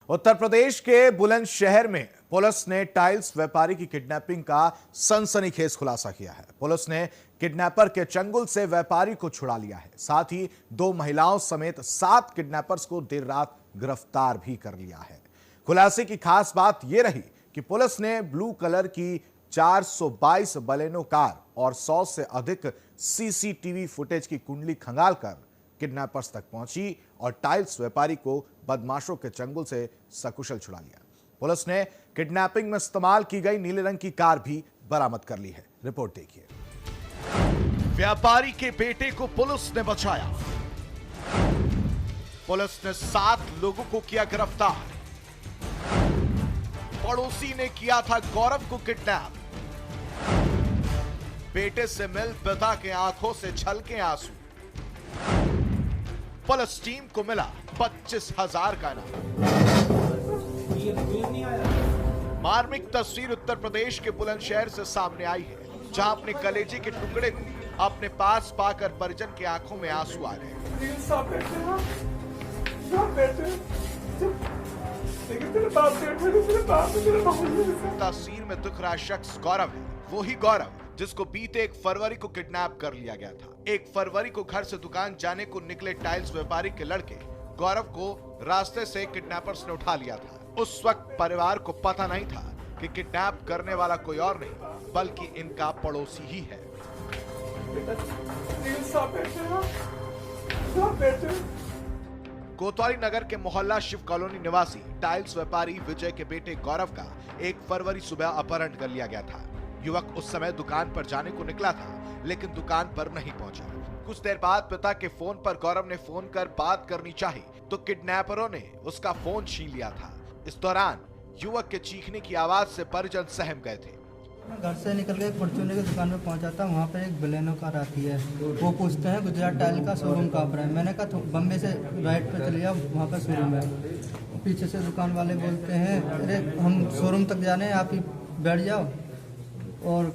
उत्तर प्रदेश के बुलंदशहर में पुलिस ने टाइल्स व्यापारी की किडनैपिंग का सनसनीखेज खुलासा किया है। पुलिस ने किडनैपर के चंगुल से व्यापारी को छुड़ा लिया है। साथ ही 2 महिलाओं समेत 7 किडनैपर्स को देर रात गिरफ्तार भी कर लिया है। खुलासे की खास बात यह रही कि पुलिस ने ब्लू कलर की 422 बलेनो कार और 100 से अधिक सीसीटीवी फुटेज की कुंडली खंगालकर किडनैपर्स तक पहुंची और टाइल्स व्यापारी को बदमाशों के चंगुल से सकुशल छुड़ा लिया। पुलिस ने किडनैपिंग में इस्तेमाल की गई नीले रंग की कार भी बरामद कर ली है। रिपोर्ट देखिए। व्यापारी के बेटे को पुलिस ने बचाया। पुलिस ने 7 लोगों को किया गिरफ्तार। पड़ोसी ने किया था गौरव को किडनैप। बेटे से मिल पिता के आंखों से छलके आंसू। पुलिस टीम को मिला 25,000 का इनाम। मार्मिक तस्वीर उत्तर प्रदेश के बुलंदशहर से सामने आई है, जहां अपने कलेजे के टुकड़े को अपने पास पाकर परिजन की आंखों में आंसू आ रहे हैं। तस्वीर में दिख रहा शख्स गौरव है, वो ही गौरव जिसको बीते 1 फरवरी को किडनैप कर लिया गया था। 1 फरवरी को घर से दुकान जाने को निकले टाइल्स व्यापारी के लड़के गौरव को रास्ते से किडनैपर्स ने उठा लिया था। उस वक्त परिवार को पता नहीं था कि किडनैप करने वाला कोई और नहीं बल्कि इनका पड़ोसी ही है। कोतवाली नगर के मोहल्ला शिव कॉलोनी निवासी टाइल्स व्यापारी विजय के बेटे गौरव का 1 फरवरी सुबह अपहरण कर लिया गया था। युवक उस समय दुकान पर जाने को निकला था, लेकिन दुकान पर नहीं पहुंचा। कुछ देर बाद पिता के फोन पर गौरव ने फोन कर बात करनी चाही, तो किडनैपरों ने उसका फोन छीन लिया था। इस दौरान युवक के चीखने की आवाज से परिजन सहम गए थे। घर से निकल के फॉर्च्यूनर की दुकान पे पहुंचा था। वहाँ पे एक बलेनो कार आती है, वो पूछते हैं गुजरात टाइल का शोरूम कहाँ पर है। मैंने कहा बम्बे से राइट पे चले जाओ, वहाँ पर शोरूम है। पीछे से दुकान वाले बोलते हैं अरे हम शोरूम तक जाने, आप ही बैठ जाओ। और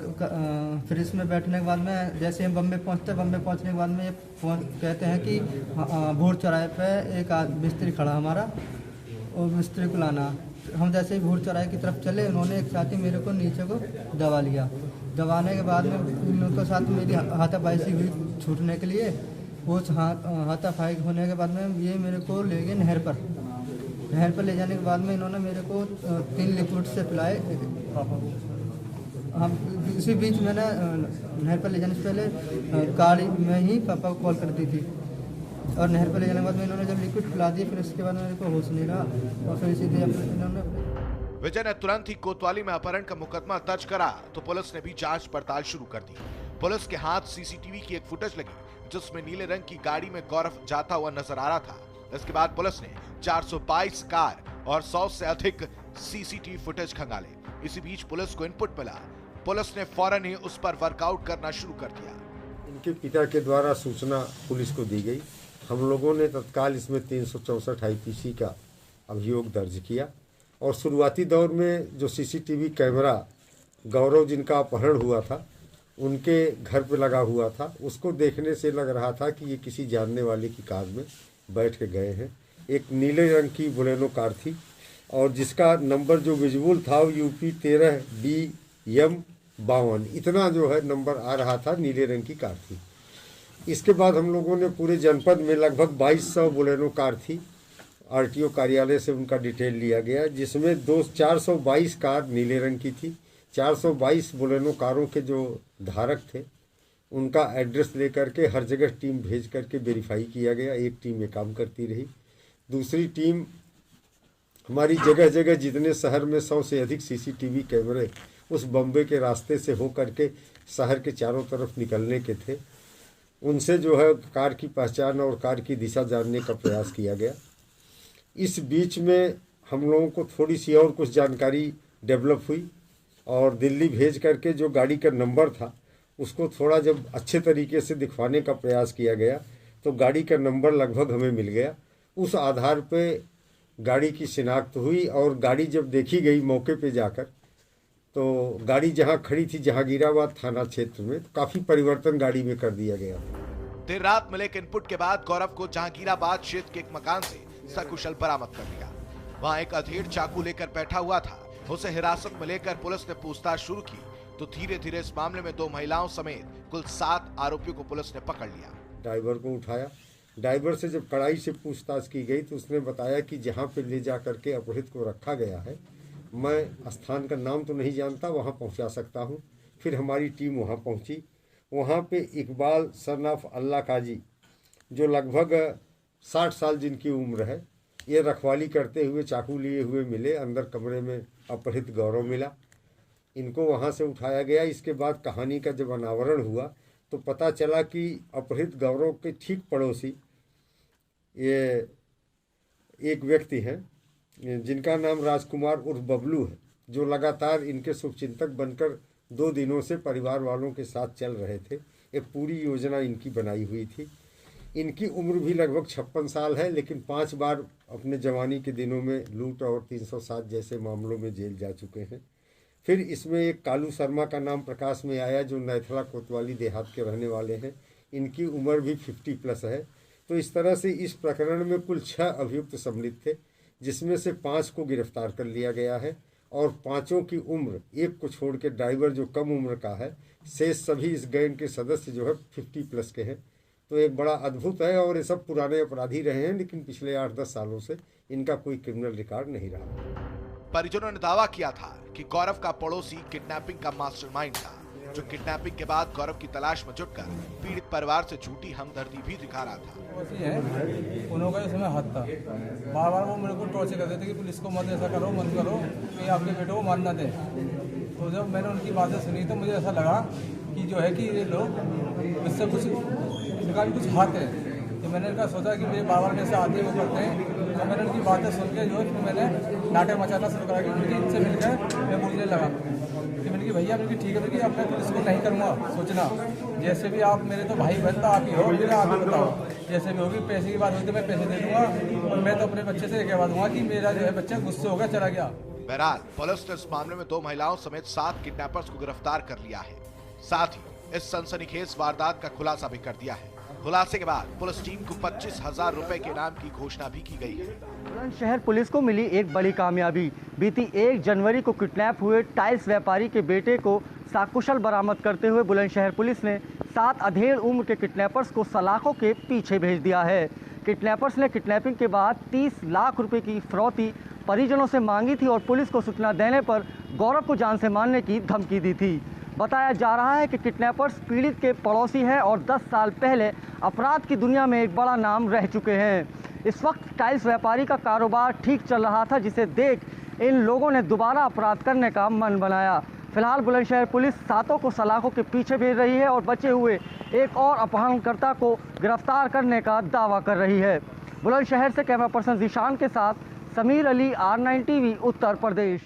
फिर इसमें बैठने के बाद में जैसे हम बम्बे पहुंचने के बाद में ये फोन कहते हैं कि भूर चौराहे पे एक मिस्त्री खड़ा हमारा और मिस्त्री को लाना। हम जैसे ही भूर चौराहे की तरफ चले, उन्होंने एक साथी मेरे को नीचे को दबा लिया। दबाने के बाद में उनके साथ मेरी हाथापाई हुई छूटने के लिए। वो हाथापाई होने के बाद में ये मेरे को ले गए नहर पर ले जाने के बाद में इन्होंने मेरे को 3 लिक्विड से पिलाए। हम इसी बीच मैंने नहर पर ले जाने से पहले गाड़ी में ही पापा को कॉल कर दी थी। और नहर पर ले जाने के बाद में इन्होंने जब लिक्विड पिला दिया, फिर उसके बाद मेरे को होश नहीं रहा और फिर सीधे इन्होंने। विजय ने तुरंत ही कोतवाली में अपहरण का मुकदमा दर्ज करा, तो पुलिस ने भी जांच पड़ताल शुरू कर दी। पुलिस के हाथ सीसीटीवी की एक फुटेज लगी, जिसमें नीले रंग की गाड़ी में गौरव जाता हुआ नजर आ रहा था। इसके बाद पुलिस ने 422 कार और 100 से अधिक सीसीटीवी फुटेज खंगाले। इसी बीच पुलिस को इनपुट मिला। पुलिस ने फौरन ही उस पर वर्कआउट करना शुरू कर दिया। इनके पिता के द्वारा सूचना पुलिस को दी गई। हम लोगों ने तत्काल इसमें 364 IPC का अभियोग दर्ज किया और शुरुआती दौर में जो सीसीटीवी कैमरा गौरव जिनका अपहरण हुआ था उनके घर पे लगा हुआ था, उसको देखने से लग रहा था कि ये किसी जानने वाले की कार में बैठ के गए हैं। एक नीले रंग की बोलेनो कार थी और जिसका नंबर जो विजुअल था वो UP 13BM 52 इतना जो है नंबर आ रहा था, नीले रंग की कार थी। इसके बाद हम लोगों ने पूरे जनपद में लगभग 2200 बोलेनो कार थी। RTO कार्यालय से उनका डिटेल लिया गया, जिसमें 422 कार नीले रंग की थी। 422 बोलेनो कारों के जो धारक थे उनका एड्रेस लेकर के हर जगह टीम भेज करके वेरीफाई किया गया। एक टीम ये काम करती रही, दूसरी टीम हमारी जगह जगह जितने शहर में 100 से अधिक सीसीटीवी कैमरे उस बम्बे के रास्ते से हो करके शहर के चारों तरफ निकलने के थे, उनसे जो है कार की पहचान और कार की दिशा जानने का प्रयास किया गया। इस बीच में हम लोगों को थोड़ी सी और कुछ जानकारी डेवलप हुई और दिल्ली भेज करके जो गाड़ी का नंबर था उसको थोड़ा जब अच्छे तरीके से दिखवाने का प्रयास किया गया तो गाड़ी का नंबर लगभग हमें मिल गया। उस आधार पे गाड़ी की शिनाख्त हुई और गाड़ी जब देखी गई मौके पे जाकर, तो गाड़ी जहां खड़ी थी जहांगीराबाद थाना क्षेत्र में, तो काफी परिवर्तन गाड़ी में कर दिया गया। देर रात मिले इनपुट के बाद गौरव को जहांगीराबाद क्षेत्र के एक मकान से सकुशल बरामद कर लिया। वहां एक अधेड़ चाकू लेकर बैठा हुआ था। उसे हिरासत में लेकर पुलिस ने पूछताछ शुरू की तो धीरे धीरे इस मामले में 2 महिलाओं समेत कुल 7 आरोपियों को पुलिस ने पकड़ लिया। ड्राइवर को उठाया। ड्राइवर से जब कड़ाई से पूछताछ की गई तो उसने बताया कि जहाँ पे ले जा करके अपहृत को रखा गया है, मैं स्थान का नाम तो नहीं जानता, वहाँ पहुँचा सकता हूँ। फिर हमारी टीम वहाँ पहुँची। वहाँ पे इकबाल सन ऑफ अल्लाह काजी, जो लगभग 60 साल जिनकी उम्र है, ये रखवाली करते हुए चाकू लिए हुए मिले। अंदर कमरे में अपहृत गौरव मिला। इनको वहाँ से उठाया गया। इसके बाद कहानी का जब अनावरण हुआ तो पता चला कि अपहृत गौरव के ठीक पड़ोसी ये एक व्यक्ति हैं जिनका नाम राजकुमार उर्फ बबलू है, जो लगातार इनके शुभचिंतक बनकर 2 दिनों से परिवार वालों के साथ चल रहे थे। एक पूरी योजना इनकी बनाई हुई थी। इनकी उम्र भी लगभग 56 साल है, लेकिन 5 बार अपने जवानी के दिनों में लूट और 307 जैसे मामलों में जेल जा चुके हैं। फिर इसमें एक कालू शर्मा का नाम प्रकाश में आया, जो नैथला कोतवाली देहात के रहने वाले हैं। इनकी उम्र भी 50+ है। तो इस तरह से इस प्रकरण में कुल 6 अभियुक्त सम्मिलित थे, जिसमें से 5 को गिरफ्तार कर लिया गया है और 5 की उम्र, एक को छोड़ के ड्राइवर जो कम उम्र का है, शेष सभी इस गैंग के सदस्य जो है 50+ के हैं। तो एक बड़ा अद्भुत है। और ये सब पुराने अपराधी रहे हैं, लेकिन पिछले 8-10 सालों से इनका कोई क्रिमिनल रिकॉर्ड नहीं रहा। परिजनों ने दावा किया था कि गौरव का पड़ोसी किडनैपिंग का मास्टरमाइंड था, जो किडनैपिंग के बाद गौरव की तलाश में जुटकर पीड़ित परिवार से झूठी हमदर्दी भी दिखा रहा था। उन्होंने का इसमें हाथ था। बार बार वो मेरे को टॉर्चर करते थे कि पुलिस को मत ऐसा करो, मत करो, कि आपके बेटे को मारना दे। तो जब मैंने उनकी बातें सुनी तो मुझे ऐसा लगा कि जो है कि ये लोग इससे कुछ हाथ है। तो मैंने इनका सोचा कि मुझे बार बार कैसे आते वो करते हैं। तो मैंने उनकी बातें सुन के जो है फिर मैंने नाटक मचाना शुरू करा कि मुझे इनसे मिलकर मैं बोलने लगा कि मैंने कि भैया मेरी ठीक है, अब मैं पुलिस को नहीं करूँगा। सोचना जैसे भी आप मेरे तो भाई बहन तो आप ही हो, मेरा आप ही बताओ। जैसे भी होगी, पैसे की बात हुई तो मैं पैसे दे दूँगा। और मैं तो अपने बच्चे से कह दूँगा कि मेरा जो है बच्चा गुस्से हो गया, चला गया। बहरहाल पुलिस ने इस मामले में 2 महिलाओं समेत 7 किडनैपर्स को गिरफ्तार कर लिया है। साथ ही इस सनसनीखेज वारदात का खुलासा भी कर दिया है। खुलासे के बाद पुलिस टीम को 25,000 रुपए के इनाम की घोषणा भी की गई है। बुलंदशहर पुलिस को मिली एक बड़ी कामयाबी। बीती 1 जनवरी को किडनैप हुए टाइल्स व्यापारी के बेटे को सकुशल बरामद करते हुए बुलंदशहर पुलिस ने 7 अधेड़ उम्र के किडनैपर्स को सलाखों के पीछे भेज दिया है। किडनैपर्स ने किडनैपिंग के बाद 30 लाख रुपए की फिरौती परिजनों से मांगी थी और पुलिस को सूचना देने पर गौरव को जान से मारने की धमकी दी थी। बताया जा रहा है कि किडनैपर्स पीड़ित के पड़ोसी हैं और 10 साल पहले अपराध की दुनिया में एक बड़ा नाम रह चुके हैं। इस वक्त टाइल्स व्यापारी का कारोबार ठीक चल रहा था, जिसे देख इन लोगों ने दोबारा अपराध करने का मन बनाया। फिलहाल बुलंदशहर पुलिस 7 को सलाखों के पीछे भेज रही है और बचे हुए एक और अपहरणकर्ता को गिरफ्तार करने का दावा कर रही है। बुलंदशहर से कैमरा पर्सन जीशान के साथ समीर अली, R9 TV, उत्तर प्रदेश।